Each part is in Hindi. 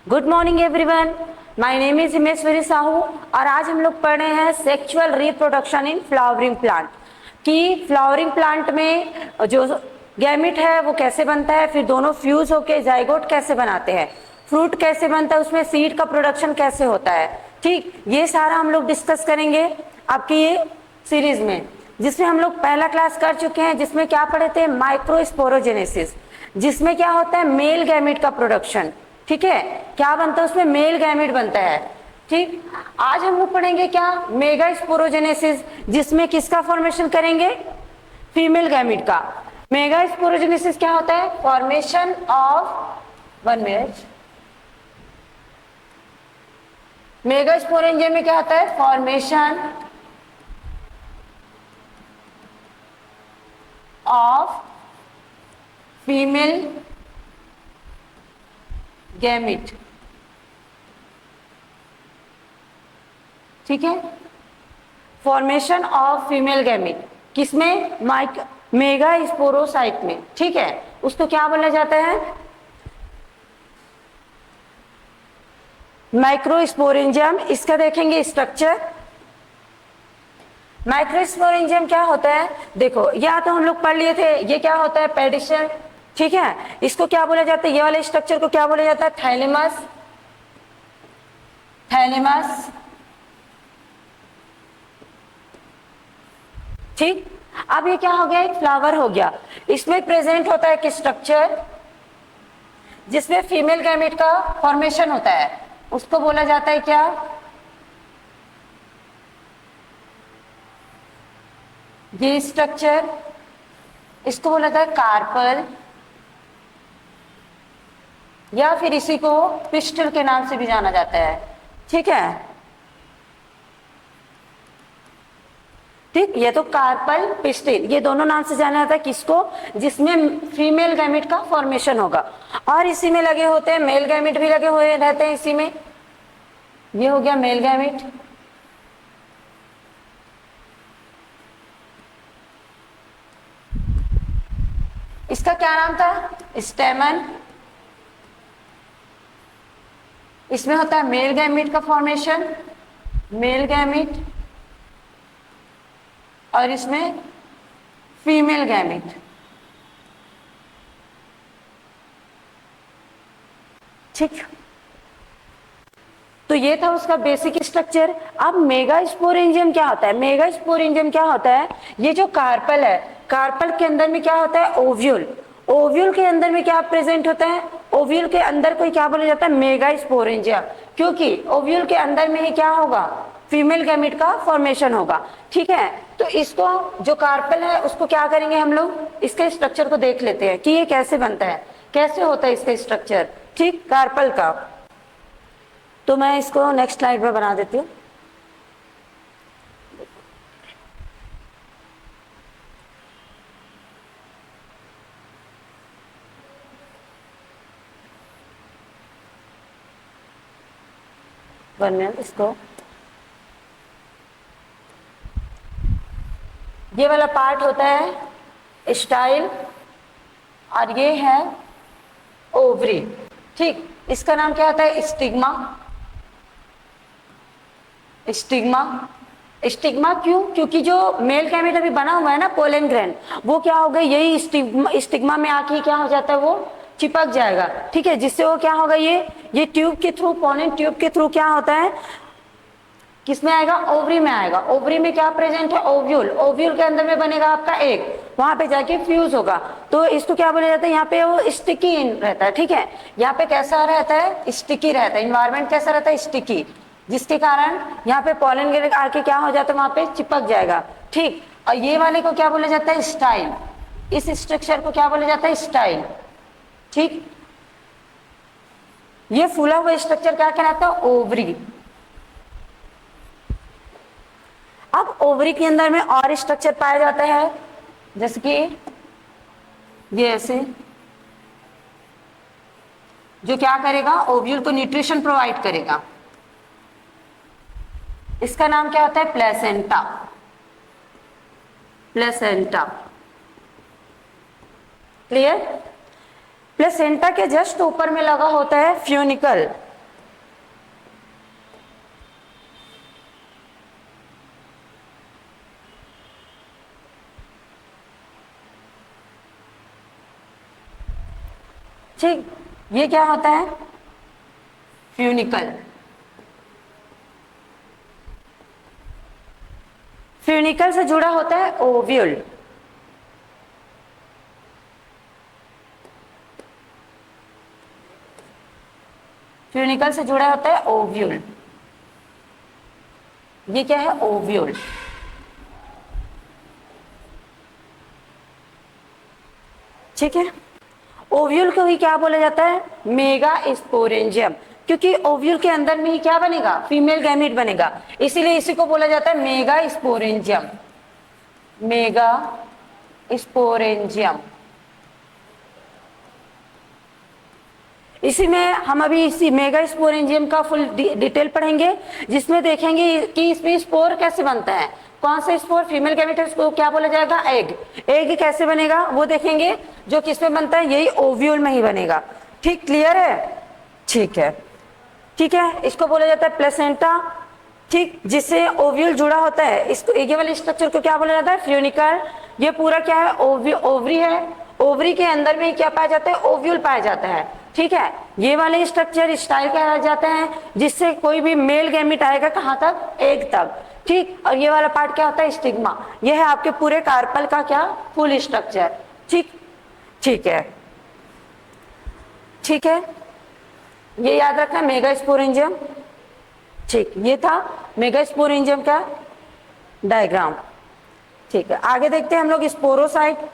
Good morning everyone, my name is Himeshwari Sahu और आज हम लोग पढ़ रहे हैं sexual reproduction in flowering plant कि फ्लावरिंग प्लांट में जो गैमिट है वो कैसे बनता है, फिर दोनों फ्यूज होके जाइगोट कैसे बनाते हैं, फ्रूट कैसे बनता है, उसमें सीड का प्रोडक्शन कैसे होता है। ठीक, ये सारा हम लोग डिस्कस करेंगे आपकी ये सीरीज में, जिसमें हम लोग पहला क्लास कर चुके हैं, जिसमें क्या पढ़े थे, माइक्रोस्पोरोजेनेसिस, जिसमें क्या होता है मेल गैमिट का प्रोडक्शन। ठीक है, क्या बनता है उसमें, मेल गैमिट बनता है। ठीक, आज हम लोग पढ़ेंगे क्या, मेगा स्पोरोजेनेसिस, जिसमें किसका फॉर्मेशन करेंगे, फीमेल गैमिट का। मेगा स्पोरोजेनेसिस क्या होता है, formation of, 1 minute, mega sporangium में क्या होता है, फॉर्मेशन ऑफ फीमेल गैमिट। ठीक है, फॉर्मेशन ऑफ फीमेल गैमिट किसमें, मेगा स्पोरोसाइट में। ठीक है, उसको क्या बोला जाता है, माइक्रोस्पोरेंजियम। इसका देखेंगे स्ट्रक्चर। माइक्रोस्पोरेंजियम क्या होता है, देखो या तो हम लोग पढ़ लिए थे, ये क्या होता है, पेडिशन। ठीक है, इसको क्या बोला जाता है, ये वाले स्ट्रक्चर को क्या बोला जाता है, थैलेमस। थैलेमस, ठीक। अब ये क्या हो गया, एक फ्लावर हो गया। इसमें प्रेजेंट होता है एक स्ट्रक्चर जिसमें फीमेल गैमेट का फॉर्मेशन होता है, उसको बोला जाता है क्या, ये स्ट्रक्चर, इसको बोला जाता है कार्पल, या फिर इसी को पिस्टल के नाम से भी जाना जाता है। ठीक है, ठीक, ये तो कार्पल, पिस्टिल, ये दोनों नाम से जाना जाता है किसको, जिसमें फीमेल गैमेट का फॉर्मेशन होगा। और इसी में लगे होते हैं मेल गैमेट भी लगे हुए रहते हैं इसी में। ये हो गया मेल गैमेट। इसका क्या नाम था, स्टेमन। इसमें होता है मेल गैमेट का फॉर्मेशन, मेल गैमेट, और इसमें फीमेल गैमेट। ठीक, तो ये था उसका बेसिक स्ट्रक्चर। अब मेगा स्पोरेंजियम क्या होता है, मेगा स्पोरेंजियम क्या होता है, ये जो कार्पल है, कार्पल के अंदर में क्या होता है, ओव्यूल। ओव्यूल के अंदर में क्या प्रेजेंट होता है, ओव्यूल के अंदर को क्या बोला जाता है, मेगा स्पोरेंजियम, क्योंकि ओव्यूल के अंदर में ही क्या होगा, फीमेल गैमेट का फॉर्मेशन होगा। ठीक है, तो इसको जो कार्पल है उसको क्या करेंगे हम लोग, इसके स्ट्रक्चर को देख लेते हैं कि ये कैसे बनता है, कैसे होता है इसका स्ट्रक्चर। ठीक, कार्पल का, तो मैं इसको नेक्स्ट स्लाइड में बना देती हूँ। इसको, ये वाला पार्ट होता है स्टाइल और ये है ओवरी। ठीक, इसका नाम क्या होता है, स्टिग्मा। स्टिग्मा, स्टिग्मा क्यों, क्योंकि जो मेल गैमेट अभी बना हुआ है ना, पोलन ग्रैंड, वो क्या होगा, यही स्टिग्मा में आके क्या हो जाता है, वो चिपक जाएगा। ठीक है, जिससे वो क्या होगा, ये ट्यूब के थ्रू, पोलन ट्यूब के थ्रू क्या होता है, किसमें आएगा, ओवरी में आएगा। ओवरी में क्या प्रेजेंट है, ओव्यूल। ओव्यूल के अंदर में बनेगा आपका एग, वहां पे जाके फ्यूज होगा। तो इसको क्या बोला जाता है, यहाँ पे वो स्टिकी रहता है। ठीक है, यहाँ पे कैसा रहता है, स्टिकी रहता है, इन्वायरमेंट कैसा रहता है, स्टिकी, जिसके कारण यहाँ पे पॉलन गिर आके क्या हो जाता है, वहां पे चिपक जाएगा। ठीक, और ये वाले को क्या बोला जाता है, स्टाइल। इस स्ट्रक्चर को क्या बोला जाता है, स्टाइल। ठीक, ये फूला हुआ स्ट्रक्चर क्या कहलाता है, ओवरी। अब ओवरी के अंदर में और स्ट्रक्चर पाया जाता है, जैसे कि ये ऐसे, जो क्या करेगा, ओव्यूल को न्यूट्रिशन प्रोवाइड करेगा। इसका नाम क्या होता है, प्लेसेंटा। Placenta, clear. प्लेसेंटा के जस्ट ऊपर में लगा होता है फ्यूनिकल। ठीक, ये क्या होता है, फ्यूनिकल। फ्यूनिकल से जुड़ा होता है ओव्यूल। फ्यूनिकल से जुड़ा होता है ओव्यूल। ये क्या है, ओव्यूल। ठीक है, ओव्यूल को ही क्या बोला जाता है, मेगा स्पोरेंजियम, क्योंकि ओव्यूल के अंदर में ही क्या बनेगा, फीमेल गैमीट बनेगा, इसीलिए इसी को बोला जाता है मेगा स्पोरेंजियम। Mega sporangium. इसी में हम अभी इसी मेगा स्पोरेंजियम का फुल डिटेल पढ़ेंगे, जिसमें देखेंगे कि इसमें स्पोर कैसे बनता है, कौन सा स्पोर, फीमेल गैमेट्स को क्या बोला जाएगा, एग। एग कैसे बनेगा वो देखेंगे, जो किसमें बनता है, यही ओव्यूल में ही बनेगा। ठीक, क्लियर है, ठीक है, ठीक है। इसको बोला जाता है प्लेसेंटा, ठीक, जिससे ओव्यूल जुड़ा होता है। इसको ये वाले स्ट्रक्चर को क्या बोला जाता है, फ्यूनिकल। ये पूरा क्या है, ओवरी है, ओवरी के अंदर में क्या पाया जाता है, ओव्यूल पाया जाता है। ठीक है, ये वाले स्ट्रक्चर स्टाइल कहा जाता है, जिससे कोई भी मेल गैमीट आएगा कहाँ तक, एग तक। ठीक, और ये वाला पार्ट क्या होता है, स्टिग्मा। ये है आपके पूरे कार्पल का क्या, फुल स्ट्रक्चर। ठीक, ठीक है, ठीक है, ये याद रखना, मेगा स्पोरेंजियम। ठीक, ये था मेगा स्पोरेंजियम का डायग्राम। ठीक है, आगे देखते हैं हम लोग स्पोरोसाइट।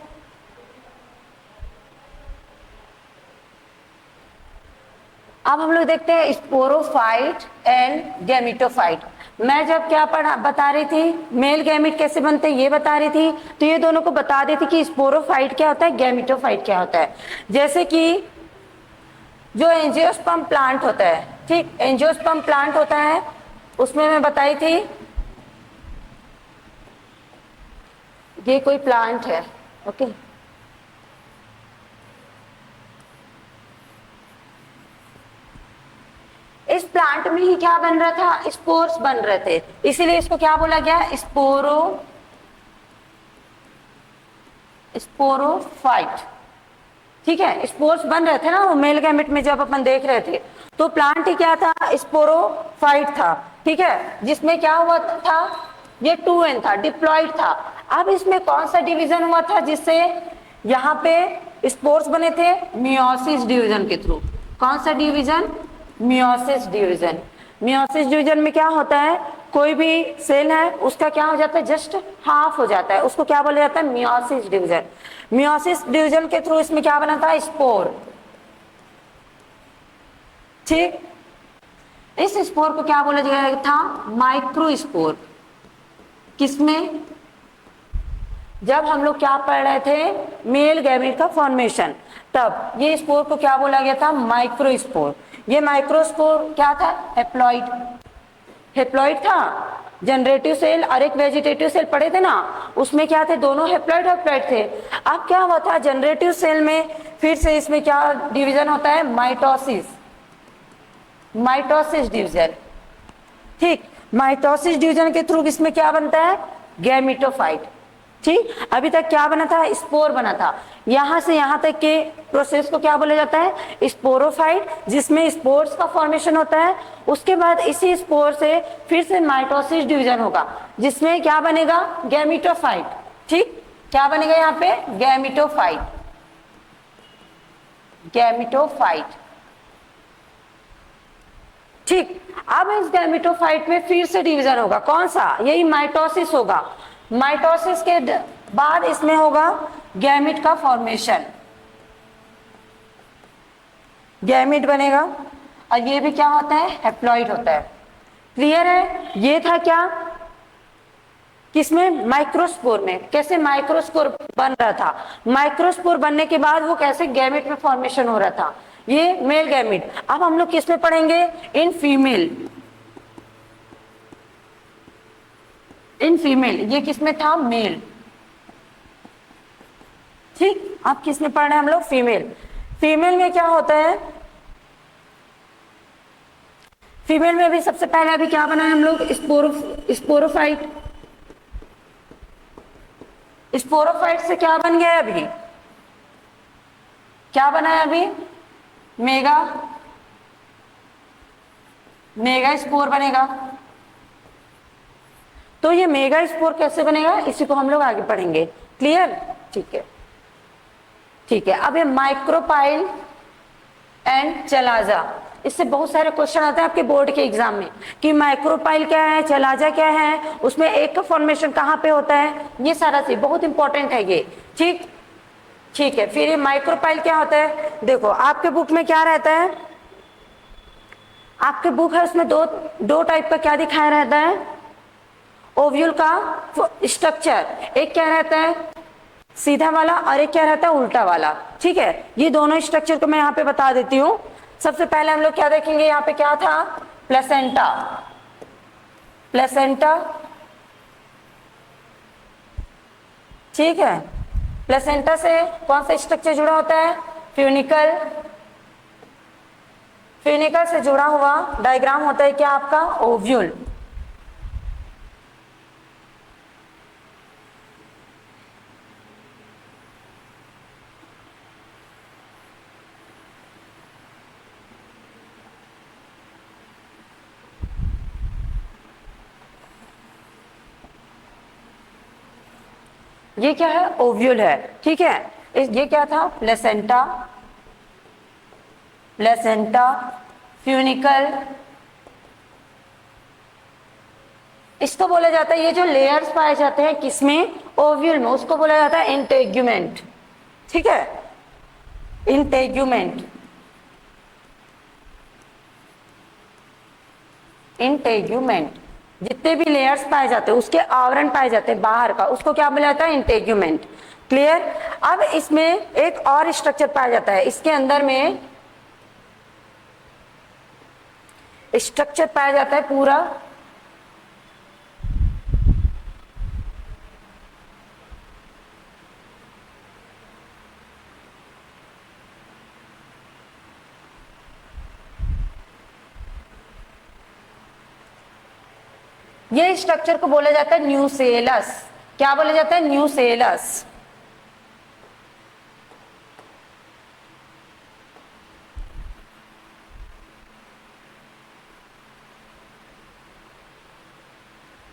अब हम लोग देखते हैं स्पोरोफाइट एंड गैमिटोफाइट। मैं जब क्या बता रही थी, मेल गैमिट कैसे बनते हैं ये बता रही थी, तो ये दोनों को बता रही थी कि स्पोरोफाइट क्या होता है, गैमिटोफाइट क्या होता है। जैसे कि जो एंजियोस्पर्म प्लांट होता है, ठीक, एंजियोस्पर्म प्लांट होता है, उसमें मैं बताई थी, ये कोई प्लांट है, ओके, इस प्लांट में ही क्या बन रहा था, स्पोर्स बन रहे थे, इसीलिए इसको क्या बोला गया, स्पोरोफाइट। ठीक है, स्पोर्स बन रहे थे ना वो मेल गैमेट में, जब अपन देख रहे थे तो प्लांट ही क्या था, स्पोरोफाइट था। ठीक है, जिसमें क्या हुआ था, ये 2n था, डिप्लॉइड था। अब इसमें कौन सा डिवीजन हुआ था, जिससे यहाँ पे स्पोर्स बने थे, मियोसिस डिवीजन के थ्रू। कौन सा division, meiosis division. Meiosis division में क्या होता है, कोई भी सेल है उसका क्या हो जाता है, जस्ट हाफ हो जाता है, उसको क्या बोला जाता है, मियोसिस डिवीजन। मियोसिस डिवीजन के थ्रू इसमें क्या बना था, स्पोर। ठीक, इस स्पोर को क्या बोला गया था, माइक्रोस्पोर। किसमें, जब हम लोग क्या पढ़ रहे थे, मेल गैमेट का फॉर्मेशन, तब ये स्पोर को क्या बोला गया था, माइक्रोस्पोर। ये माइक्रोस्पोर क्या था, हेप्लॉइड। हेप्लॉइड था, जनरेटिव सेल और एक वेजिटेटिव सेल पढ़े थे ना, उसमें क्या थे, दोनों हेप्लॉइड हेप्लॉइड थे। अब क्या हुआ था, जनरेटिव सेल में फिर से इसमें क्या डिवीजन होता है, माइटोसिस। Mitosis division. ठीक, माइटोसिस डिवीजन के थ्रू इसमें क्या बनता है, गैमिटोफाइट। ठीक, अभी तक क्या बना था, स्पोर बना था। यहां से यहां तक के प्रोसेस को क्या बोला जाता है, स्पोरोफाइट, जिसमें स्पोर्स का फॉर्मेशन होता है। उसके बाद इसी स्पोर से फिर से माइटोसिस डिवीजन होगा, जिसमें क्या बनेगा, गैमिटोफाइट। ठीक, क्या बनेगा यहाँ पे, गैमिटोफाइट। गैमिटोफाइट। ठीक, अब इस गैमिटोफाइट में फिर से डिवीजन होगा, कौन सा, यही माइटोसिस होगा। माइटोसिस के बाद इसमें होगा गैमिट का फॉर्मेशन, गैमिट बनेगा, और ये भी क्या होता है, हैप्लॉइड होता है। क्लियर है, ये था क्या, किसमें, माइक्रोस्पोर में। कैसे माइक्रोस्पोर बन रहा था, माइक्रोस्पोर बनने के बाद वो कैसे गैमिट में फॉर्मेशन हो रहा था, ये मेल गैमिट। अब हम लोग किसमें पढ़ेंगे, इन फीमेल। इन फीमेल, ये किसमें था, मेल। ठीक, अब किसमें पढ़ रहे हैं हम लोग, फीमेल। फीमेल में क्या होता है, फीमेल में भी सबसे पहले अभी क्या बनाए हम लोग, स्पोरोफाइट। स्पोरोफाइट से क्या बन गया है, अभी क्या बना है, अभी मेगा मेगा स्पोर बनेगा। तो ये मेगा स्पोर कैसे बनेगा, इसी को हम लोग आगे पढ़ेंगे। क्लियर? ठीक है, ठीक है। अब ये माइक्रोपाइल एंड चलाजा, इससे बहुत सारे क्वेश्चन आते हैं आपके बोर्ड के एग्जाम में कि माइक्रोपाइल क्या है, चलाजा क्या है, उसमें एक का फॉर्मेशन कहाँ पे होता है, ये सारा चीज बहुत इंपॉर्टेंट है ये। ठीक, ठीक है। फिर ये माइक्रोपाइल क्या होता है, देखो आपके बुक में क्या रहता है, आपके बुक है उसमें दो टाइप का क्या दिखाया रहता है, ओव्यूल का स्ट्रक्चर, एक क्या रहता है सीधा वाला और एक क्या रहता है उल्टा वाला। ठीक है, ये दोनों स्ट्रक्चर को मैं यहाँ पे बता देती हूँ। सबसे पहले हम लोग क्या देखेंगे, यहाँ पे क्या था, प्लेसेंटा। प्लेसेंटा, ठीक है। प्लेसेंटा से कौन सा स्ट्रक्चर जुड़ा होता है, फ्यूनिकल। फ्यूनिकल से जुड़ा हुआ डायग्राम होता है क्या आपका, ओव्यूल। ये क्या है, ओव्यूल है। ठीक है, ये क्या था, प्लेसेंटा, प्लेसेंटा, फ्यूनिकल। इसको बोला जाता है, ये जो लेयर्स पाए जाते हैं किसमें, ओव्यूल में, उसको बोला जाता है इंटेग्यूमेंट। ठीक है, इंटेग्यूमेंट, इंटेग्यूमेंट। जितने भी लेयर्स पाए जाते हैं, उसके आवरण पाए जाते हैं बाहर का, उसको क्या बोला जाता है, इंटेग्यूमेंट। क्लियर? अब इसमें एक और स्ट्रक्चर पाया जाता है, इसके अंदर में स्ट्रक्चर पाया जाता है पूरा, ये स्ट्रक्चर को बोला जाता है न्यूसेलस। क्या बोला जाता है, न्यूसेलस।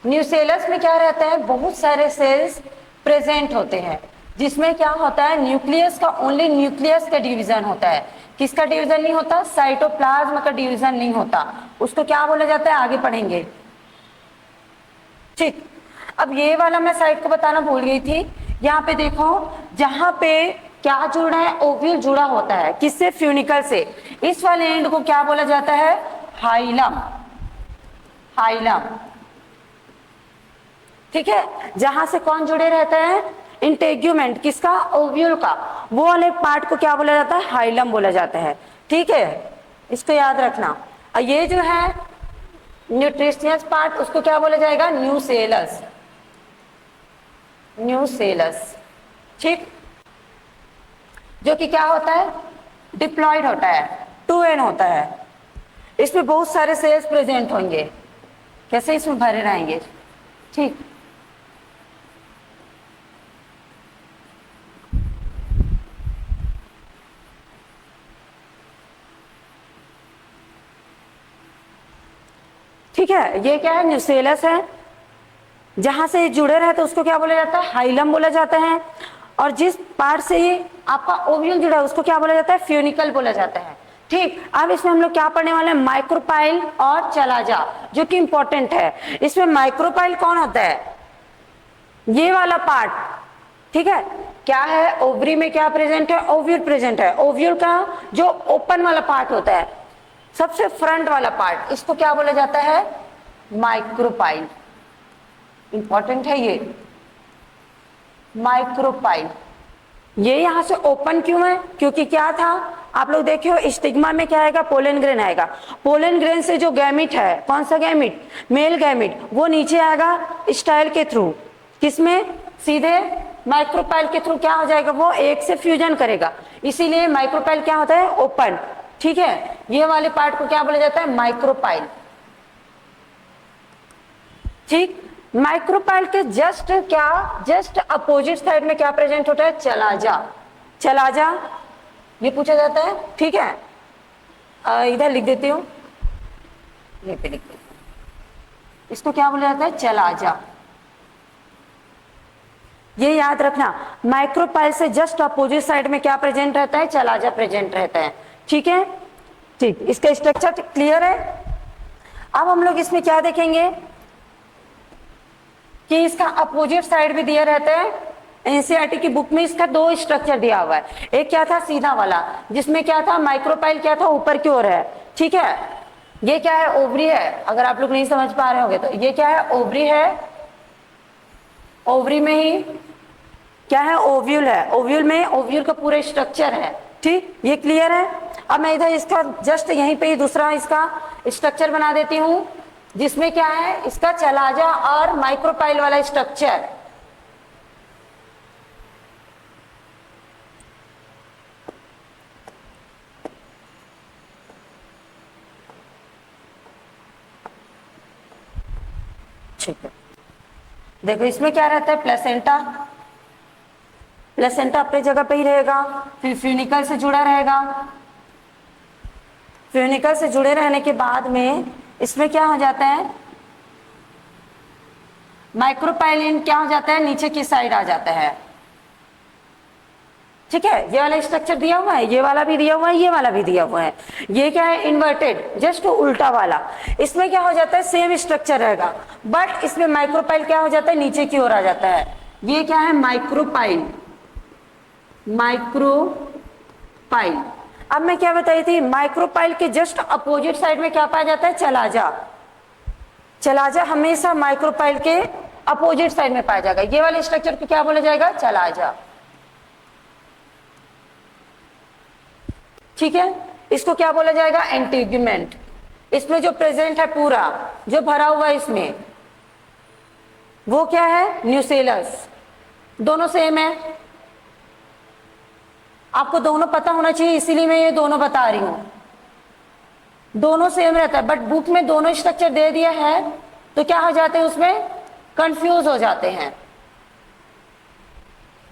न्यूसेलस में क्या रहता है, बहुत सारे सेल्स प्रेजेंट होते हैं, जिसमें क्या होता है, न्यूक्लियस का ओनली न्यूक्लियस का डिवीजन होता है। किसका डिवीजन नहीं होता, साइटोप्लाज्म का डिवीजन नहीं होता। उसको क्या बोला जाता है, आगे पढ़ेंगे। ठीक, अब ये वाला मैं साइड को बताना भूल गई थी। यहाँ पे देखो, जहां पे क्या जुड़ा है, ओव्यूल जुड़ा होता है किससे, फ्यूनिकल से। इस वाले एंड को क्या बोला जाता है, हाइलम। हाइलम, ठीक है। जहां से कौन जुड़े रहता है, इंटेग्यूमेंट, किसका, ओव्यूल का, वो वाले पार्ट को क्या बोला जाता है, हाइलम बोला जाता है। ठीक है, इसको याद रखना। और ये जो है न्यूट्रिशियस पार्ट, उसको क्या बोला जाएगा, न्यूसेलस। न्यूसेलस, ठीक। जो कि क्या होता है, डिप्लॉयड होता है, 2n होता है। इसमें बहुत सारे सेल्स प्रेजेंट होंगे, कैसे इसमें भरे रहेंगे। ठीक, ठीक है। ये क्या है, न्यूसेलस है। जहां से ये जुड़े रहते उसको क्या बोला जाता है, हाइलम बोला जाता है। और जिस पार्ट से ये आपका ओव्यूल जुड़ा है उसको क्या बोला जाता है, फ्यूनिकल बोला जाता है। ठीक, अब इसमें हम लोग क्या पढ़ने वाले हैं, माइक्रोपाइल और चलाजा, जो कि इंपॉर्टेंट है। इसमें माइक्रोपाइल कौन होता है, ये वाला पार्ट। ठीक है, क्या है, ओवरी में क्या प्रेजेंट है, ओव्यूल प्रेजेंट है। ओव्यूल का जो ओपन वाला पार्ट होता है, सबसे फ्रंट वाला पार्ट, इसको क्या बोला जाता है, माइक्रोपाइल। इंपॉर्टेंट है ये, माइक्रोपाइल। ये यहां से ओपन क्यों है, क्योंकि क्या था, आप लोग देखे हो स्टिग्मा में क्या आएगा, पोलन ग्रेन आएगा। पोलन ग्रेन से जो गैमिट है, कौन सा गैमिट, मेल गैमिट, वो नीचे आएगा स्टाइल के थ्रू, किसमें, सीधे माइक्रोपाइल के थ्रू क्या हो जाएगा, वो एक से फ्यूजन करेगा। इसीलिए माइक्रोपाइल क्या होता है, ओपन। ठीक है, ये वाले पार्ट को क्या बोला जाता है, माइक्रोपाइल। ठीक, माइक्रोपाइल के जस्ट क्या, जस्ट अपोजिट साइड में क्या प्रेजेंट होता है, चलाजा। चलाजा ये पूछा जाता है। ठीक है, इधर लिख देती हूँ, ये पे लिख देती हूँ। इसको क्या बोला जाता है? चला जा। ये याद रखना, माइक्रोपाइल से जस्ट अपोजिट साइड में क्या प्रेजेंट रहता है? चला जा प्रेजेंट रहता है। ठीक है, ठीक, इसका स्ट्रक्चर क्लियर है। अब हम लोग इसमें क्या देखेंगे कि इसका अपोजिट साइड भी दिया रहता है। एनसीईआरटी की बुक में इसका दो स्ट्रक्चर दिया हुआ है। एक क्या था? सीधा वाला, जिसमें क्या था? माइक्रोपाइल क्या था? ऊपर की ओर है। ठीक है, ये क्या है? ओवरी है। अगर आप लोग नहीं समझ पा रहे होंगे तो ये क्या है? ओवरी है। ओवरी में ही क्या है? ओव्यूल है। ओव्यूल में ओव्यूल का पूरा स्ट्रक्चर है। ठीक, ये क्लियर है। अब मैं इधर इसका जस्ट यहीं पे ही दूसरा इसका स्ट्रक्चर बना देती हूं, जिसमें क्या है? इसका चला जा और माइक्रोपाइल वाला स्ट्रक्चर। ठीक है, देखो इसमें क्या रहता है? प्लेसेंटा। प्लेसेंटा अपनी जगह पे ही रहेगा, फिर फ्यूनिकल से जुड़ा रहेगा। फ्यूनिकल से जुड़े रहने के बाद में इसमें क्या हो जाता है? माइक्रोपाइलिन क्या हो जाता है? नीचे की साइड आ जाता है। ठीक है, ये वाला स्ट्रक्चर दिया हुआ है, ये वाला भी दिया हुआ है, ये वाला भी दिया हुआ है। ये क्या है? इन्वर्टेड, जस्ट उल्टा वाला। इसमें क्या हो जाता है? सेम स्ट्रक्चर रहेगा, बट इसमें माइक्रोपाइल क्या हो जाता है? नीचे की ओर आ जाता है। ये क्या है? माइक्रोपाइल। माइक्रोपाइल। अब मैं क्या बताई थी? माइक्रोपाइल के जस्ट अपोजिट साइड में क्या पाया जाता है? चला जा। चला जा हमेशा माइक्रोपाइल के अपोजिट साइड में पाया जाएगा। ये वाले स्ट्रक्चर को क्या बोला जाएगा? चला जा। ठीक है, इसको क्या बोला जाएगा? इंटीग्यूमेंट। इसमें जो प्रेजेंट है पूरा जो भरा हुआ है इसमें, वो क्या है? न्यूसेलस। दोनों सेम है, आपको दोनों पता होना चाहिए, इसीलिए मैं ये दोनों बता रही हूं। दोनों सेम रहता है, बट बुक में दोनों स्ट्रक्चर दे दिया है तो क्या हो जाते हैं? उसमें कंफ्यूज हो जाते हैं,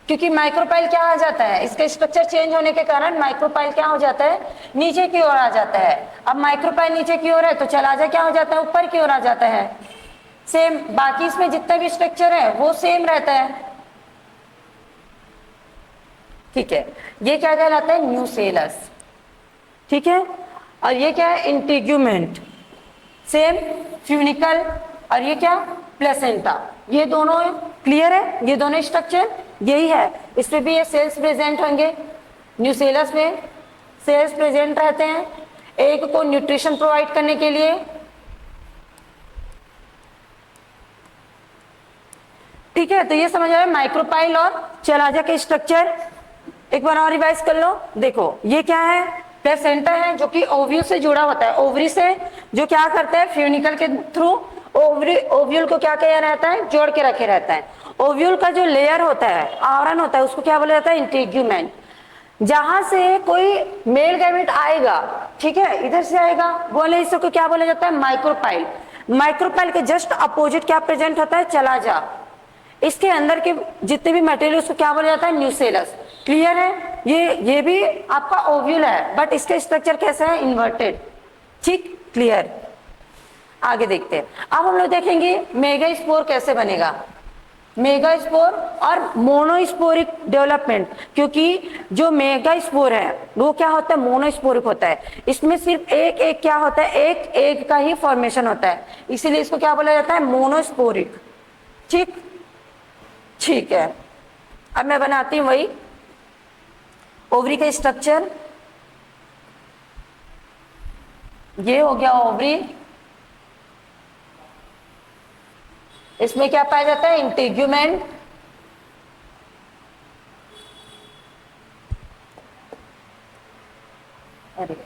क्योंकि माइक्रोपाइल क्या आ जाता है? इसका स्ट्रक्चर चेंज होने के कारण माइक्रोपाइल क्या हो जाता है? नीचे की ओर आ जाता है। अब माइक्रोपाइल नीचे की ओर है तो चला जा क्या हो जाता है? ऊपर की ओर आ जाता है। सेम, बाकी इसमें जितना भी स्ट्रक्चर है वो सेम रहता है। ठीक है, ये क्या कहलाता है? न्यूसेलस। ठीक है, और ये क्या है? इंटीग्यूमेंट। सेम, फ्यूनिकल, और ये क्या? प्लेसेंटा। ये दोनों क्लियर है, ये दोनों स्ट्रक्चर यही है। इसमें भी ये सेल्स प्रेजेंट होंगे। न्यूसेलस में सेल्स प्रेजेंट रहते हैं एग को न्यूट्रिशन प्रोवाइड करने के लिए। ठीक है, तो ये समझ आया माइक्रोपाइल और चलाजा के स्ट्रक्चर। एक बार और रिवाइज कर लो। देखो ये क्या है? प्लेसेंटा है जो कि ओव्यूल से जुड़ा होता है, ओवरी से, जो क्या करता है? फ्यूनिकल के थ्रू ओव्यूल को क्या किया रहता है? जोड़ के रखे रहता है। ओव्यूल का जो लेयर होता है, आवरण होता है, उसको क्या बोला जाता है? इंटीग्यूमेंट। जहां से कोई मेल गैमेट आएगा, ठीक है, इधर से आएगा, बोले इसको क्या बोला जाता है? माइक्रोपाइल। माइक्रोपाइल के जस्ट अपोजिट क्या प्रेजेंट होता है? चला जा। इसके अंदर के जितने भी मटेरियल उसको क्या बोला जाता है? न्यूसेलस। क्लियर है? ये भी आपका ओव्यूल है, बट इसका स्ट्रक्चर कैसा है? इन्वर्टेड। ठीक, क्लियर। आगे देखते हैं। अब हम लोग देखेंगे मेगास्पोर कैसे बनेगा। मेगास्पोर और मोनोस्पोरिक डेवलपमेंट, क्योंकि जो मेगास्पोर है वो क्या होता है? मोनोस्पोरिक होता है। इसमें सिर्फ एक एक क्या होता है? एक एग का ही फॉर्मेशन होता है, इसीलिए इसको क्या बोला जाता है? मोनोस्पोरिक। ठीक, ठीक है। अब मैं बनाती हूं वही ओवरी का स्ट्रक्चर। ये हो गया ओवरी। इसमें क्या पाया जाता है? इंटीग्यूमेंट। अरे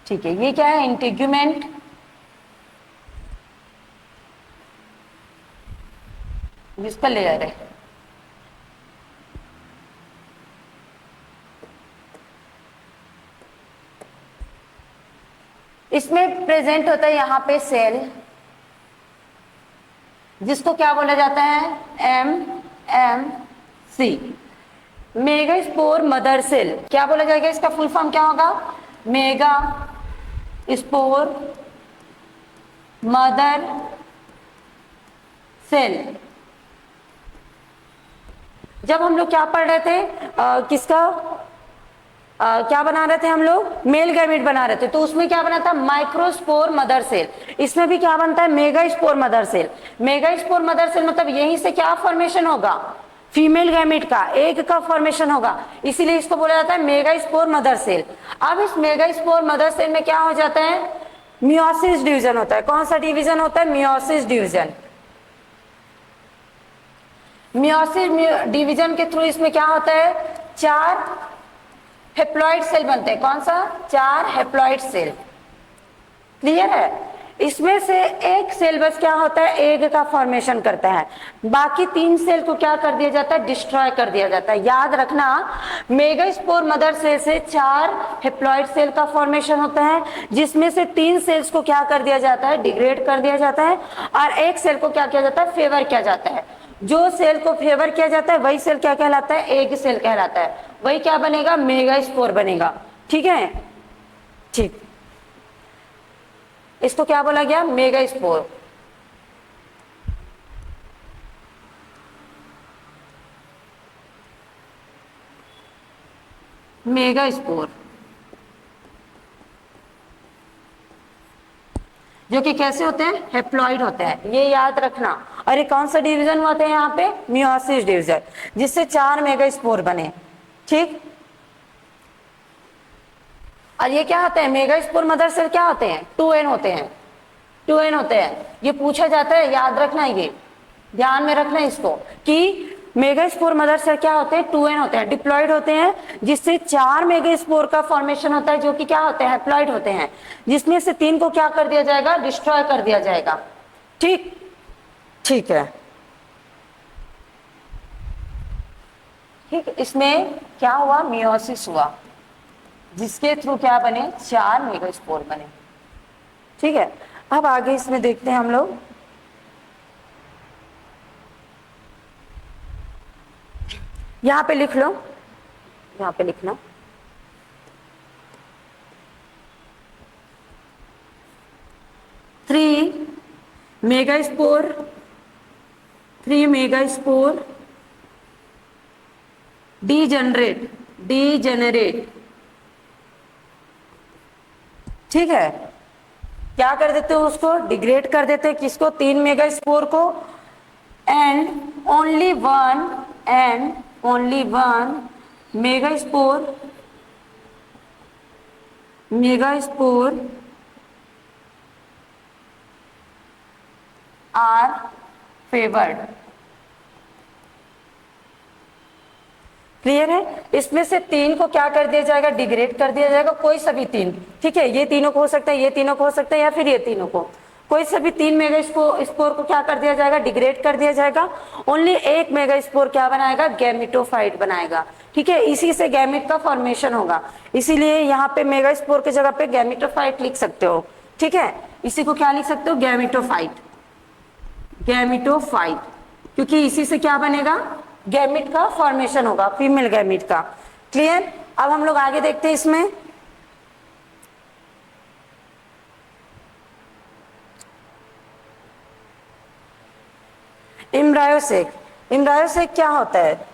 ठीक है, ये क्या है? इंटीग्यूमेंट। जिसका लेयर है, इसमें प्रेजेंट होता है यहां पे सेल, जिसको क्या बोला जाता है? M C. Mega spore mother cell, क्या बोला जाएगा, इसका फुल फॉर्म क्या होगा, मेगा स्पोर मदर सेल। जब हम लोग क्या पढ़ रहे थे, किसका क्या बना रहे थे हम लोग, मेल गैमेट बना रहे थे, तो उसमें क्या बना था, माइक्रोस्पोर मदर सेल। इसमें भी क्या बनता है, mega spore mother cell. Mega spore mother cell मतलब यहीं से क्या फॉर्मेशन होगा, फीमेल गैमेट का एग का फॉर्मेशन होगा, इसीलिए इसको बोला जाता है मेगा स्पोर मदर सेल। अब इस मेगा स्पोर मदर सेल में क्या हो जाता है, मियोसिस डिवीजन होता है। कौन सा डिवीजन होता है, मियोसिस डिवीजन। मियोसिस डिवीजन के थ्रू इसमें क्या होता है, 4 हेप्लॉइड सेल बनते हैं। कौन सा, 4 हेप्लॉइड सेल। क्लियर है, इसमें से एक सेल बस क्या होता है, एग का फॉर्मेशन करता है, बाकी 3 सेल को क्या कर दिया जाता है, डिस्ट्रॉय कर दिया जाता है। याद रखना, मेगास्पोर मदर सेल से 4 हेप्लॉइड सेल का फॉर्मेशन होता है, जिसमें से 3 सेल्स को क्या कर दिया जाता है, डिग्रेड कर दिया जाता है, और एक सेल को क्या किया जाता है, फेवर किया जाता है। जो सेल को फेवर किया जाता है वही सेल क्या कहलाता है, एग सेल कहलाता है। वही क्या बनेगा, मेगास्पोर बनेगा। ठीक है, ठीक, इसको क्या बोला गया, मेगास्पोर। मेगास्पोर जो कि कैसे होते हैं, हेप्लॉइड होते हैं, ये याद रखना। और ये कौन सा डिवीजन होते हैं यहाँ पे, मियोसिस डिवीजन, जिससे 4 मेगास्पोर बने। ठीक, और ये क्या होते हैं, मेगास्पोर मदर सेल क्या होते हैं, 2n होते हैं, 2n होते हैं। ये पूछा जाता है, याद रखना, ये ध्यान में रखना इसको, कि मेगास्पोर मदर सेल क्या होते हैं, 2n होते हैं, डिप्लॉइड होते हैं, जिससे 4 मेगास्पोर का फॉर्मेशन होता है, जो कि क्या होते हैं, हैप्लॉइड होते हैं, जिसमें से 3 को क्या कर दिया जाएगा, डिस्ट्रॉय कर दिया जाएगा। ठीक, ठीक है, ठीक, इसमें क्या हुआ, मियोसिस हुआ, जिसके थ्रू क्या बने, 4 मेगास्पोर बने। ठीक है, अब आगे इसमें देखते हैं हम लोग। यहां पे लिख लो, यहां पे लिखना, थ्री मेगास्पोर डीजेनरेट। ठीक है, क्या कर देते हो, उसको डिग्रेड कर देते हैं, किसको, 3 मेगास्पोर को, and only one megaspore are favoured. Clear है, इसमें से 3 को क्या कर दिया जाएगा, डिग्रेड कर दिया जाएगा, कोई सभी 3। ठीक है, ये तीनों को हो सकता है, ये तीनों को हो सकता है, या फिर ये तीनों को, कोई सभी 3 मेगास्पोर को क्या कर दिया जाएगा, डिग्रेड कर दिया जाएगा। ओनली एक मेगास्पोर क्या बनाएगा, गैमेटोफाइट बनाएगा। ठीक है, इसी से गैमेट का फॉर्मेशन होगा, इसीलिए यहाँ पे मेगास्पोर की जगह पे गैमेटोफाइट लिख सकते हो। ठीक है, इसी को क्या लिख सकते हो, गैमेटोफाइट, क्योंकि इसी से क्या बनेगा, गैमेट का फॉर्मेशन होगा, फीमेल गैमेट का। क्लियर, अब हम लोग आगे देखते हैं इसमें। इम्ब्रायोसेक क्या होता है,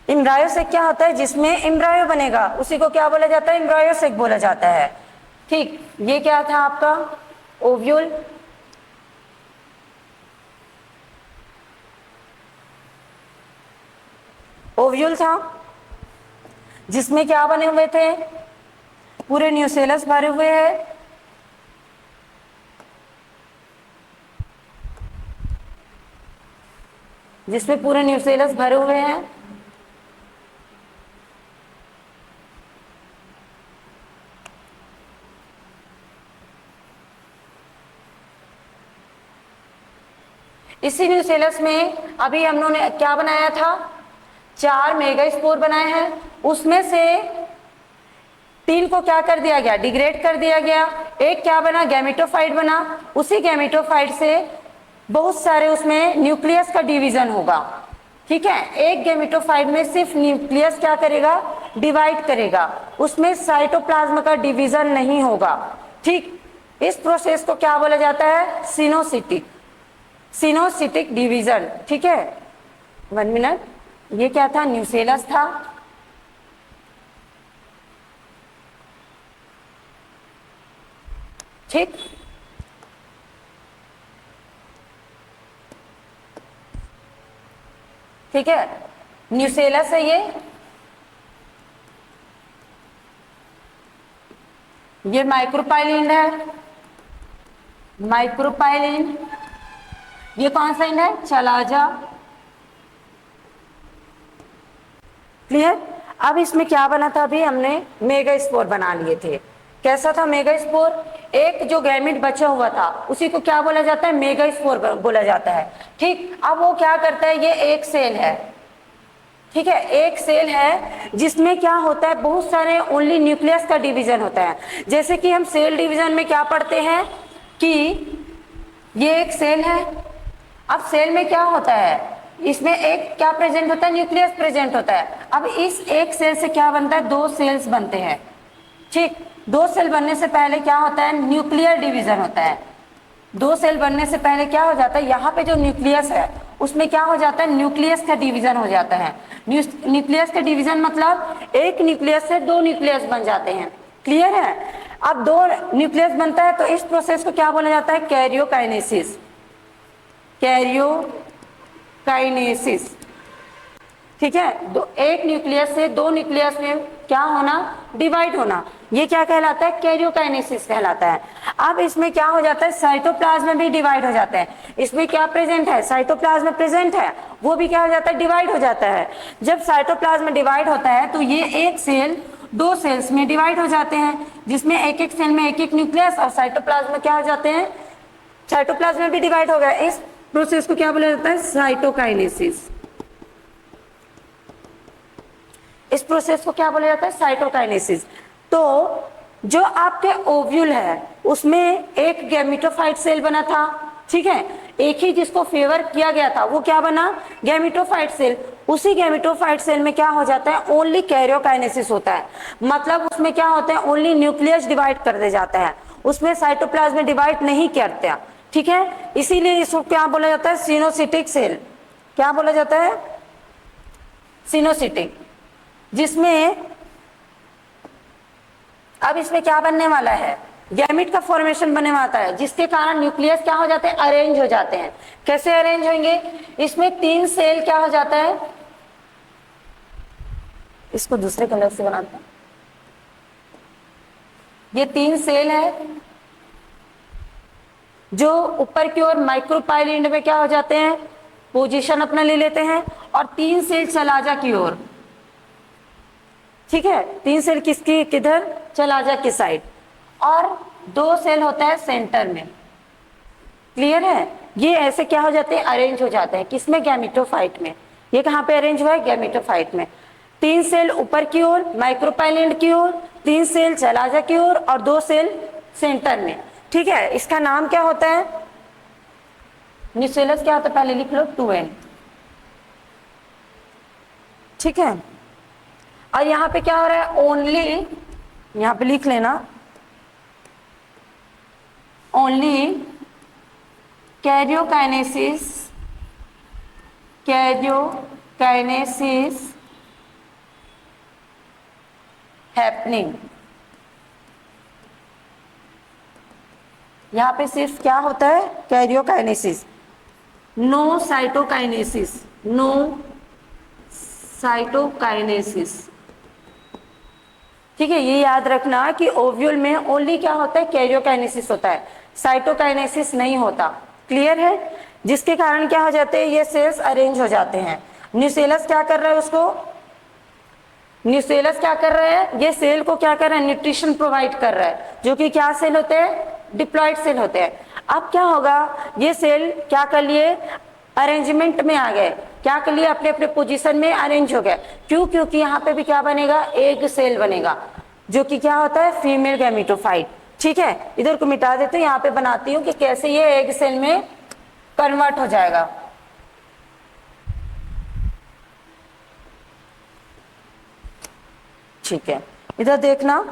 इम्ब्रायोसेक क्या होता है, जिसमें इम्ब्रायो बनेगा, उसी को क्या बोला जाता है, इम्ब्रायोसेक बोला जाता है। ठीक, ये क्या था आपका, ओव्यूल, था, जिसमें क्या बने हुए थे, पूरे न्यूसेलस भरे हुए हैं, जिसमें पूरे न्यूसेलस भरे हुए हैं। इसी न्यूसेलस में अभी हम लोगों ने क्या बनाया था, 4 मेगास्पोर बनाए हैं, उसमें से 3 को क्या कर दिया गया, डिग्रेड कर दिया गया, एक क्या बना, गैमेटोफाइट बना। उसी गैमेटोफाइट से बहुत सारे उसमें न्यूक्लियस का डिवीजन होगा। ठीक है, एक गैमेटोफाइट में सिर्फ न्यूक्लियस क्या करेगा, डिवाइड करेगा, उसमें साइटोप्लाज्म का डिवीजन नहीं होगा। ठीक, इस प्रोसेस को क्या बोला जाता है, सिनोसिटिक डिवीजन। ठीक है, 1 मिनट, ये क्या था, न्यूसेलस था। ठीक, ठीक है, न्यूसेलस है ये माइक्रोपाइलिन है, माइक्रोपाइलिन। ये कौन सा इंड है, चलाजा। क्लियर। अब इसमें क्या बना था, अभी हमने मेगास्पोर बना लिए थे। कैसा था मेगास्पोर, एक जो गैमेट बचा हुआ था उसी को क्या बोला जाता है, मेगास्पोर बोला जाता है। ठीक, अब वो क्या करता है, ये एक सेल है। ठीक है, एक सेल है जिसमें क्या होता है, बहुत सारे ओनली न्यूक्लियस का डिवीजन होता है। जैसे कि हम सेल डिवीजन में क्या पढ़ते हैं कि ये एक सेल है। अब सेल में क्या होता है, इसमें एक क्या प्रेजेंट होता है, न्यूक्लियस प्रेजेंट होता है। अब इस एक सेल से क्या बनता है, 2 सेल्स बनते हैं। ठीक, 2 सेल बनने से पहले क्या होता है, न्यूक्लियर डिवीजन होता है। 2 सेल बनने से पहले क्या हो जाता है, यहाँ पे जो न्यूक्लियस है उसमें क्या हो जाता है, न्यूक्लियस का डिवीजन हो जाता है। न्यूक्लियस का डिवीजन मतलब एक न्यूक्लियस से 2 न्यूक्लियस बन जाते हैं। क्लियर है। अब 2 न्यूक्लियस बनता है तो इस प्रोसेस को क्या बोला जाता है, कैरियोकाइनेसिस। कैरियोकाइनेसिस। ठीक है, एक न्यूक्लियस से 2 न्यूक्लियस में क्या होना, डिवाइड होना, ये क्या कहलाता है, कैरियोकाइनेसिस कहलाता है। अब इसमें क्या हो जाता है, साइटोप्लाज्म में भी डिवाइड हो जाता है। इसमें क्या प्रेजेंट है, साइटोप्लाज्म प्रेजेंट है, वो भी क्या हो जाता है, डिवाइड हो जाता है। जब साइटोप्लाज्म डिवाइड होता है तो ये एक सेल 2 सेल्स में डिवाइड हो जाते हैं, जिसमें एक एक सेल में एक एक न्यूक्लियस, और साइटोप्लाज्म में क्या हो जाते हैं, साइटोप्लाज्म में भी डिवाइड हो गया। इस प्रोसेस को क्या बोला जाता है, साइटोकाइनेसिस। इस प्रोसेस को क्या बोला जाता है, साइटोकाइनेसिस। तो जो आपके ओव्यूल है उसमें एक गैमेटोफाइट सेल बना था। ठीक है, एक ही जिसको फेवर किया गया था वो क्या बना, गैमेटोफाइट सेल। उसी गैमेटोफाइट सेल में क्या हो जाता है, ओनली कैरियोकाइनेसिस होता है। मतलब उसमें क्या होता है, ओनली न्यूक्लियस डिवाइड कर दे जाता है, उसमें साइटोप्लाज्म में डिवाइड नहीं करता। ठीक है, इसीलिए इसको क्या बोला जाता है, सिनोसिटिक सेल। क्या बोला जाता है, सिनोसिटिक। जिसमें अब इसमें क्या बनने वाला है, गैमेट का फॉर्मेशन बनने वाला है, जिसके कारण न्यूक्लियस क्या हो जाते हैं, अरेंज हो जाते हैं। कैसे अरेंज होंगे, इसमें 3 सेल क्या हो जाता है, इसको दूसरे कलर से बनाते हैं। ये 3 सेल है जो ऊपर की ओर माइक्रोपाइलिन में क्या हो जाते हैं, पोजीशन अपना ले लेते हैं, और 3 सेल चलाजा की ओर। ठीक है, 3 सेल किसकी, किधर, चलाजा की साइड, और 2 सेल होता है सेंटर में। क्लियर है, ये ऐसे क्या हो जाते हैं, अरेंज हो जाते हैं। किसमें, गैमेटोफाइट में। ये कहाँ पे अरेंज हुआ है, गैमेटोफाइट में। 3 सेल ऊपर की ओर माइक्रोपाइलिन की ओर, 3 सेल चलाजा की ओर, और 2 सेल सेंटर में। ठीक है, इसका नाम क्या होता है, न्यूसेलस क्या होता है, पहले लिख लो 2n। ठीक है, और यहां पे क्या हो रहा है, ओनली, यहां पे लिख लेना, ओनली कैरियोकाइनेसिस, कैरियोकाइनेसिस हैपनिंग। यहां पे सिर्फ क्या होता है, karyokinesis, no cytokinesis, no cytokinesis. ठीक है, ये याद रखना कि ओव्यूल में ओनली क्या होता है, कैरियोकाइनेसिस होता है, साइटोकाइनेसिस नहीं होता। क्लियर है, जिसके कारण क्या हो जाते हैं, ये सेल्स अरेंज हो जाते हैं। न्यूसेलस क्या कर रहा है, उसको न्यूसेलस क्या कर रहा है, ये सेल को क्या कर रहा है, न्यूट्रिशन प्रोवाइड कर रहा है, जो कि क्या सेल होते हैं, डिप्लॉयड सेल होते हैं। अब क्या होगा, ये सेल क्या कर लिए, अरेंजमेंट में आ गए, क्या कर लिए, अपने अपने पोजीशन में अरेंज हो गए। क्यों, क्योंकि यहाँ पे भी क्या बनेगा, एग सेल बनेगा, जो कि क्या होता है, फीमेल गैमेटोफाइट। ठीक है, इधर को मिटा देते हैं, यहाँ पे बनाती हूँ कि कैसे ये एग सेल में कन्वर्ट हो जाएगा। ठीक है, इधर देखना,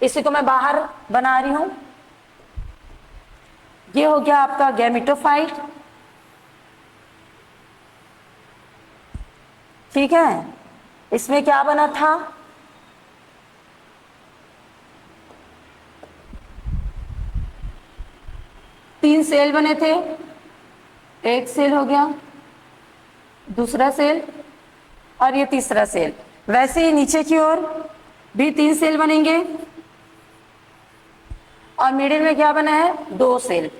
इसी को मैं बाहर बना रही हूं। ये हो गया आपका गैमेटोफाइट, ठीक है। इसमें क्या बना था, तीन सेल बने थे, एक सेल हो गया, दूसरा सेल और ये तीसरा सेल। वैसे ही नीचे की ओर भी तीन सेल बनेंगे और मिडिल में क्या बना है, दो सेल,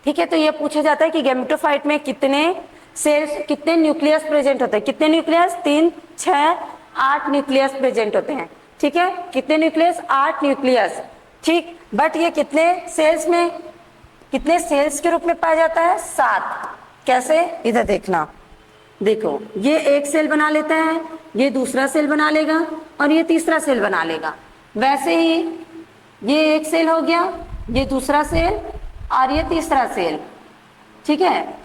ठीक है। तो ये पूछा जाता है कि गैमेटोफाइट में कितने सेल्स, कितने न्यूक्लियस प्रेजेंट होते हैं, कितने न्यूक्लियस, 3, 6, 8 न्यूक्लियस प्रेजेंट होते हैं, ठीक है। कितने न्यूक्लियस, 8 न्यूक्लियस, ठीक। बट ये कितने सेल्स में, कितने सेल्स के रूप में पाया जाता है, 7। कैसे, इधर देखना, देखो ये एक सेल बना लेता है, ये दूसरा सेल बना लेगा और ये तीसरा सेल बना लेगा। वैसे ही ये एक सेल हो गया, ये दूसरा सेल और ये तीसरा सेल, ठीक है,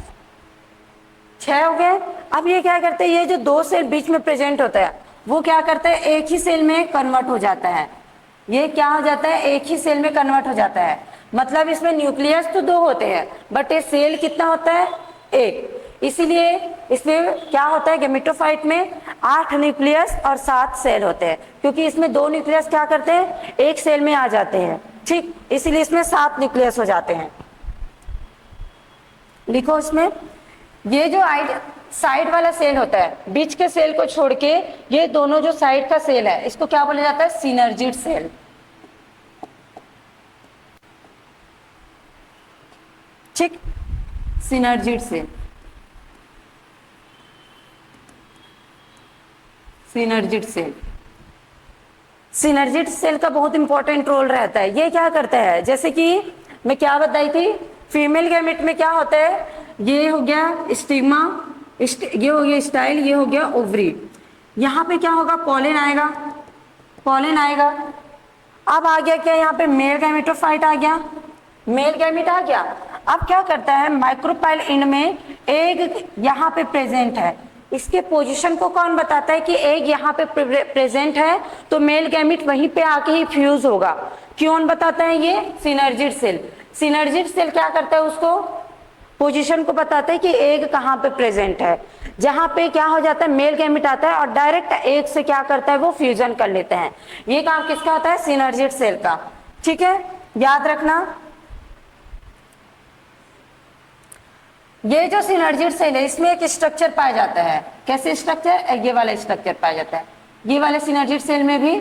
6 हो गए। अब ये क्या करते हैं, ये जो दो सेल बीच में प्रेजेंट होता है वो क्या करता है, एक ही सेल में कन्वर्ट हो जाता है। ये क्या हो जाता है, एक ही सेल में कन्वर्ट हो जाता है। मतलब इसमें न्यूक्लियस तो 2 होते हैं बट ये सेल कितना होता है, 1। इसीलिए इसमें क्या होता है, गैमेटोफाइट में 8 न्यूक्लियस और 7 सेल होते हैं, क्योंकि इसमें 2 न्यूक्लियस क्या करते हैं, एक सेल में आ जाते हैं, ठीक। इसीलिए इसमें 7 न्यूक्लियस हो जाते हैं। लिखो इसमें, ये जो साइड वाला सेल होता है, बीच के सेल को छोड़ के ये दोनों जो साइड का सेल है, इसको क्या बोला जाता है, सिनर्जिड सेल, ठीक। Synergid cell, synergid cell, synergid cell का बहुत इंपॉर्टेंट रोल रहता है। ये क्या करता है, जैसे कि मैं क्या बताई थी, फीमेल गैमेट में क्या होता है, ये हो गया स्टिग्मा, ये हो गया स्टाइल, ये हो गया ओवरी। यहाँ पे क्या होगा, पॉलन आएगा, पॉलन आएगा। अब आ गया क्या, यहाँ पे मेल गैमेटोफाइट आ गया, मेल गैमेट आ गया। अब क्या करता है, माइक्रोपाइल इंड में एग यहाँ पे प्रेजेंट है, इसके पोजीशन को कौन बताता है कि एग यहाँ पे प्रेजेंट है, तो मेल गैमेट वहीं पे आके ही फ्यूज होगा। कौन बताता है, ये सिनर्जिड सेल। सिनर्जिड सेल क्या करता है, उसको पोजीशन को बताता है कि एग कहाँ पे प्रेजेंट है। जहां पे क्या हो जाता है, मेल गैमेट आता है और डायरेक्ट एग से क्या करता है, वो फ्यूजन कर लेते हैं। ये काम किसका होता है, सिनर्जिड सेल का, ठीक है, याद रखना। ये जो सिनर्जिड सेल है, इसमें एक स्ट्रक्चर पाया जाता है। कैसे स्ट्रक्चर, ये वाला स्ट्रक्चर पाया जाता है। ये वाले सिनर्जिड सेल में भी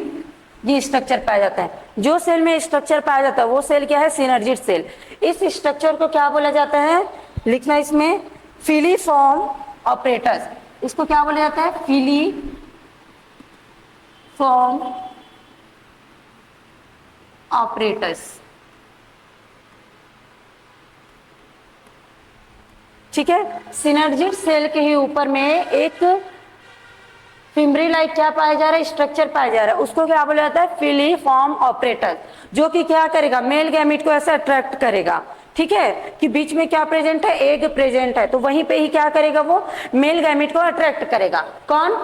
ये स्ट्रक्चर पाया जाता है। जो सेल में स्ट्रक्चर पाया जाता है वो सेल क्या है, सिनर्जिड सेल। इस स्ट्रक्चर को क्या बोला जाता है, लिखना इसमें, फिलीफॉर्म ऑपरेटस। इसको क्या बोला जाता है, फिलीफॉर्म ऑपरेटस, ठीक है। सिनर्जिड सेल के ही ऊपर में एक फिम्बरी लाइक क्या पाया जा रहा है, स्ट्रक्चर पाया जा रहा है, उसको क्या बोला जाता है, फिलीफॉर्म ऑपरेटर, जो कि क्या करेगा, मेल गैमेट को ऐसे अट्रैक्ट करेगा, ठीक है, कि बीच में क्या प्रेजेंट है, एग प्रेजेंट है, तो वहीं पे ही क्या करेगा, वो मेल गैमेट को अट्रैक्ट करेगा। कौन,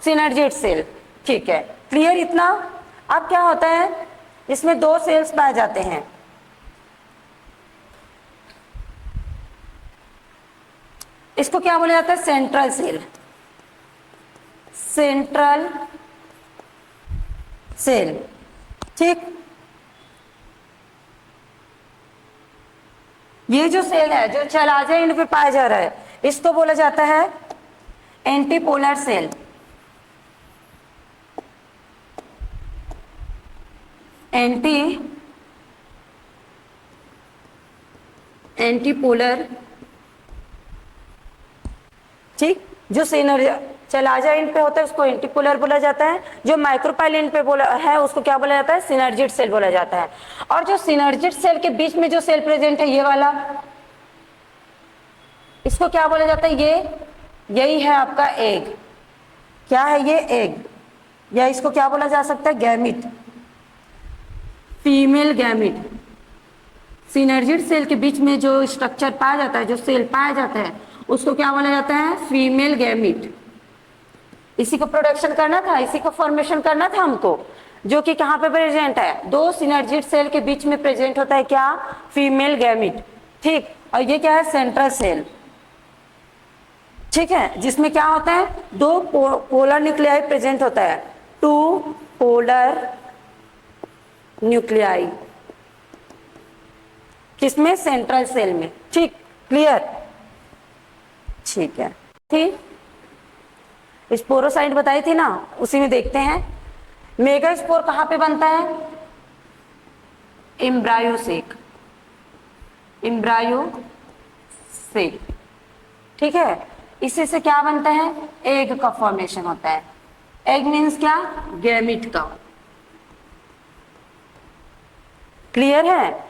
सिनर्जिड सेल, ठीक है, क्लियर इतना। अब क्या होता है, इसमें 2 सेल्स पाए जाते हैं, इसको क्या बोला जाता है, सेंट्रल सेल, सेंट्रल सेल, ठीक। ये जो सेल है, जो चलाजे इंड पे पाया जा रहा है, इसको बोला जाता है एंटीपोलर सेल, एंटीपोलर, ठीक। जो चलाजा इंड पे होता है उसको एंटीपोलर बोला जाता है, जो माइक्रोपाइल इंड पे बोला है उसको क्या बोला जाता है, सिनर्जिड सेल बोला जाता है। और जो सिनर्जिड सेल के बीच में जो सेल प्रेजेंट है, ये वाला, इसको क्या बोला जाता है, यही है आपका एग। क्या है ये, एग, या इसको क्या बोला जा सकता है, gamete, female gamete. Synergid cell के बीच में जो स्ट्रक्चर पाया जाता है, जो सेल पाया जाता है, उसको क्या बोला जाता है, फीमेल गैमिट, इसी को प्रोडक्शन करना था, इसी को फॉर्मेशन करना था हमको, जो कि कहाँ पे प्रेजेंट है, दो सिनर्जिड सेल के बीच में प्रेजेंट होता है क्या, फीमेल गैमिट, ठीक। और ये क्या है, सेंट्रल सेल, ठीक है, जिसमें क्या होता है, दो पोलर न्यूक्लियाई प्रेजेंट होता है, टू पोलर न्यूक्लियाई, किसमें, सेंट्रल सेल में, ठीक, क्लियर, ठीक है। ठीक, स्पोरोसाइट बताई थी ना, उसी में देखते हैं। मेगा स्पोर कहां पे बनता है, एम्ब्रायोसेक, एम्ब्रायोसेक, ठीक है। इसी से क्या बनता है, एग का फॉर्मेशन होता है। एग मीन्स क्या, गैमिट का, क्लियर है।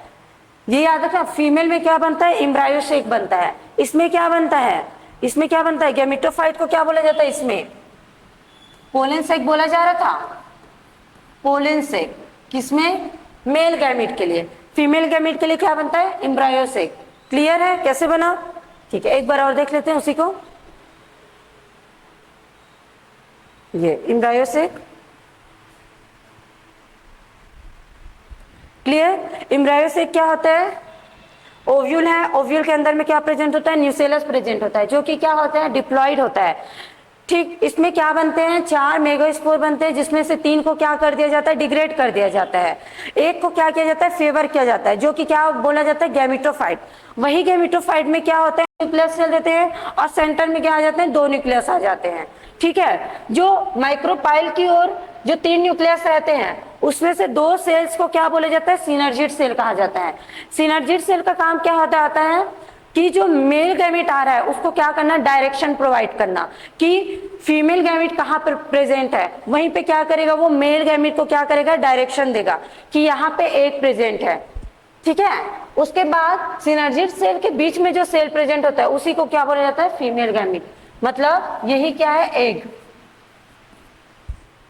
ये याद रखना, फीमेल में क्या बनता है, एम्ब्रायोसेक बनता है। इसमें क्या बनता है, इसमें क्या बनता है, गैमेटोफाइट को क्या बोला जाता है, इसमें पोलन सेक बोला जा रहा था, पोलन सेक, किसमें, मेल गैमिट के लिए। फीमेल गैमिट के लिए क्या बनता है, एम्ब्रायोसेक, क्लियर है कैसे बना, ठीक है। एक बार और देख लेते हैं उसी को, ये एम्ब्रायोसेक, क्लियर। एम्ब्रायोसेक क्या होता है, ओव्यूल है, ओव्यूल के अंदर में क्या प्रेजेंट होता है, न्यूसेलस प्रेजेंट होता है, जो कि क्या होता है, डिप्लॉइड होता है, ठीक। इसमें क्या बनते हैं, 4 मेगास्पोर बनते हैं, जिसमें से 3 को क्या कर दिया जाता है, डिग्रेड कर दिया जाता है, एक को क्या किया जाता है, फेवर किया जाता है, जो कि क्या बोला जाता है, गैमेटोफाइट। वही गैमेटोफाइट में क्या होता है, न्यूक्लियस सेल देते हैं, और सेंटर में क्या आ जाते हैं, 2 न्यूक्लियस आ जाते हैं, ठीक है। जो माइक्रोपाइल की ओर जो 3 न्यूक्लियस रहते हैं, उसमें से 2 सेल्स को क्या बोला जाता है, सिनर्जिड सेल कहा जाता है। सिनर्जिड सेल का काम क्या होता है कि जो मेल गैमेट आ रहा है उसको क्या करना, डायरेक्शन प्रोवाइड करना, कि फीमेल गैमेट कहाँ पर प्रेजेंट है, वहीं पे क्या करेगा, वो मेल गैमेट को क्या करेगा, डायरेक्शन देगा कि यहाँ पे एक प्रेजेंट है, ठीक है। उसके बाद सिनर्जिड सेल के बीच में जो सेल प्रेजेंट होता है उसी को क्या बोला जाता है, फीमेल गैमेट, मतलब यही क्या है, एग,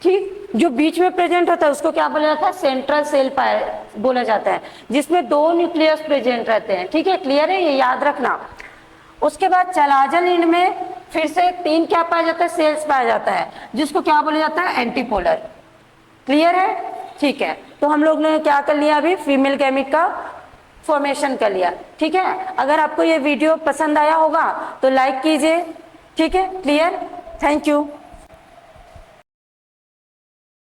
ठीक। जो बीच में प्रेजेंट होता है उसको क्या बोला जाता है, सेंट्रल सेल बोला जाता है, जिसमें 2 न्यूक्लियस प्रेजेंट रहते हैं, ठीक है, क्लियर है, ये याद रखना। उसके बाद चलाजल एंड में फिर से 3 क्या पाया जाता है, सेल्स पाया जाता है, जिसको क्या बोला जाता है, एंटीपोलर, क्लियर है, ठीक है। तो हम लोग ने क्या कर लिया, अभी फीमेल गैमेट का फॉर्मेशन कर लिया, ठीक है। अगर आपको ये वीडियो पसंद आया होगा तो लाइक कीजिए, ठीक है, क्लियर, थैंक यू।